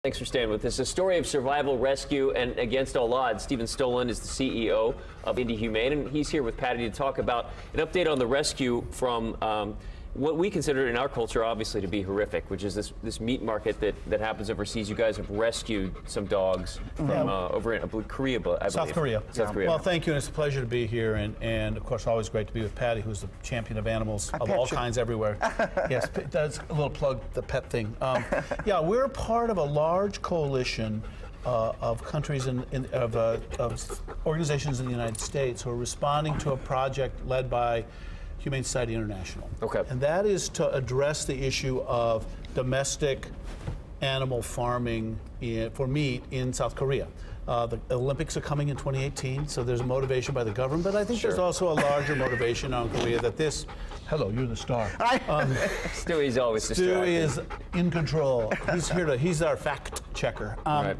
Thanks for staying with us. A story of survival, rescue, and against all odds. Stephen Stolen is the CEO of Indy Humane, and he's here with Patty to talk about an update on the rescue from what we consider in our culture, obviously, to be horrific, which is this meat market that happens overseas. You guys have rescued some dogs from over in Korea, I believe. South Korea. South Korea. Well, thank you, and it's a pleasure to be here, and of course, always great to be with Patty, who's the champion of animals of all kinds everywhere. Yes, that's a little plug, the pet thing. Yeah, we're part of a large coalition of countries of organizations in the United States who are responding to a project led by Humane Society International. Okay. And that is to address the issue of domestic animal farming for meat in South Korea. The Olympics are coming in 2018, so there's a motivation by the government, but I think there's also a larger motivation on Korea that this, hello, you're the star. Stewie's always distracted. Stewie is in control. He's here he's our fact checker. Right.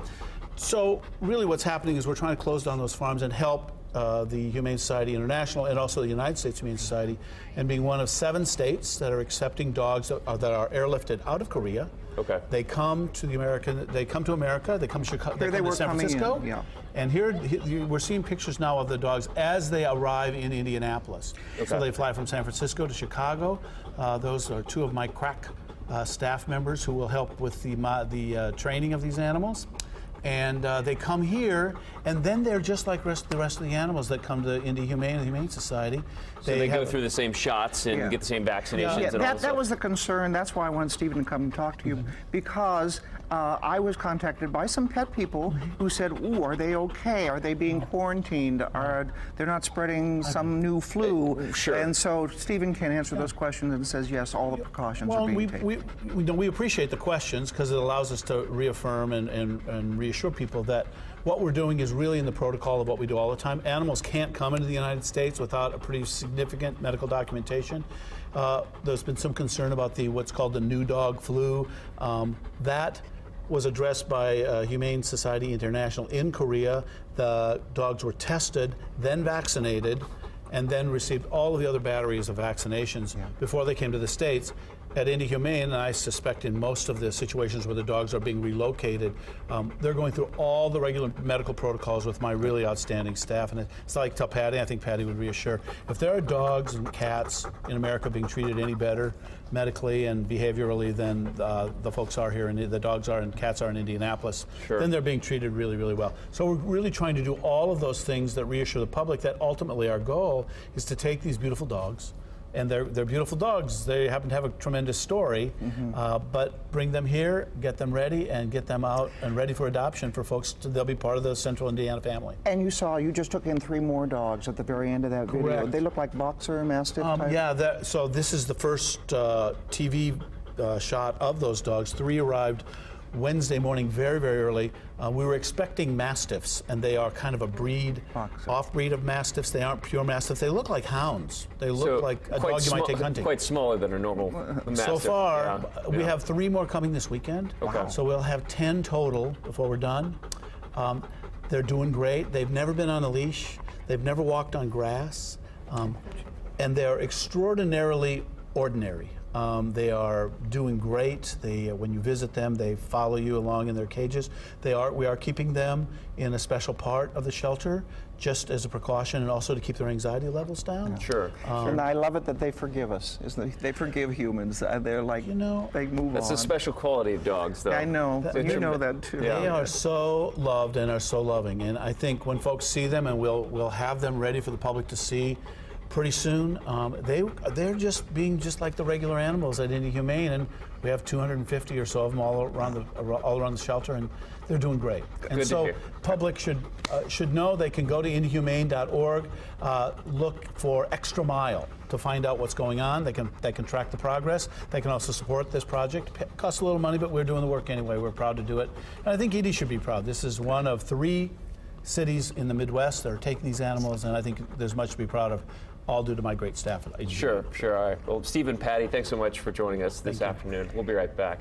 So really what's happening is we're trying to close down those farms and help the Humane Society International and also the United States Humane Society, and being one of 7 states that are accepting dogs that are airlifted out of Korea. Okay. They come to America, they come to Chicago, they come to San Francisco. Yeah. And here we're seeing pictures now of the dogs as they arrive in Indianapolis. Okay. So they fly from San Francisco to Chicago. Those are 2 of my crack staff members who will help with the training of these animals. And they come here, and then they're just like the rest of the animals that come to Indy Humane and the Humane Society. So they go through the same shots and get the same vaccinations. Yeah, and all that was the concern. That's why I wanted Stephen to come and talk to you, because I was contacted by some pet people who said, "Ooh, are they okay? Are they being quarantined? They're not spreading some new flu?" Sure. And so Stephen can answer those questions and says, "Yes, all the precautions are being taken." We appreciate the questions because it allows us to reaffirm and reassure people that what we're doing is really in the protocol of what we do all the time. Animals can't come into the United States without a pretty significant medical documentation. There's been some concern about what's called the new dog flu. That was addressed by Humane Society International in Korea. The dogs were tested, then vaccinated, and then received all of the other batteries of vaccinations before they came to the States. At Indy Humane, and I suspect in most of the situations where the dogs are being relocated, they're going through all the regular medical protocols with my really outstanding staff. And it's like tell Patty, I think Patty would reassure, if there are dogs and cats in America being treated any better medically and behaviorally than the folks are here, and the dogs are and cats are in Indianapolis, then they're being treated really, really well. So we're really trying to do all of those things that reassure the public that ultimately our goal is to take these beautiful dogs, and they're beautiful dogs. They happen to have a tremendous story, but bring them here, get them ready, and get them out and ready for adoption for folks. They'll be part of the Central Indiana family. And you just took in 3 more dogs at the very end of that video. Correct. They look like boxer, mastiff type? Yeah, so this is the first TV shot of those dogs. 3 arrived Wednesday morning very, very early. We were expecting mastiffs, and they are kind of a off-breed of mastiffs. They aren't pure mastiffs. They look like hounds. They look like a dog you might take hunting. Quite smaller than a normal mastiff. So far, we have 3 more coming this weekend. Okay. So we'll have 10 total before we're done. They're doing great. They've never been on a leash. They've never walked on grass. And they're extraordinarily ordinary. They are doing great. When you visit them, they follow you along in their cages. We are keeping them in a special part of the shelter, just as a precaution, and also to keep their anxiety levels down. Sure. And I love it that they forgive us. They forgive humans. They're like, they move on. That's a special quality of dogs, though. I know. You know that too. They are so loved and are so loving, and I think when folks see them, and we'll have them ready for the public to see pretty soon, they're just being just like the regular animals at Indy Humane, and we have 250 or so of them all around the shelter, and they're doing great. And so public should know they can go to indyhumane.org, look for Extra Mile to find out what's going on. They can track the progress. They can also support this project. It costs a little money, but we're doing the work anyway. We're proud to do it, and I think Indy should be proud. This is one of 3 cities in the Midwest that are taking these animals, and I think there's much to be proud of, all due to my great staff at IGB. Sure. All right. Well, Stephen, Patty, thanks so much for joining us this afternoon. We'll be right back.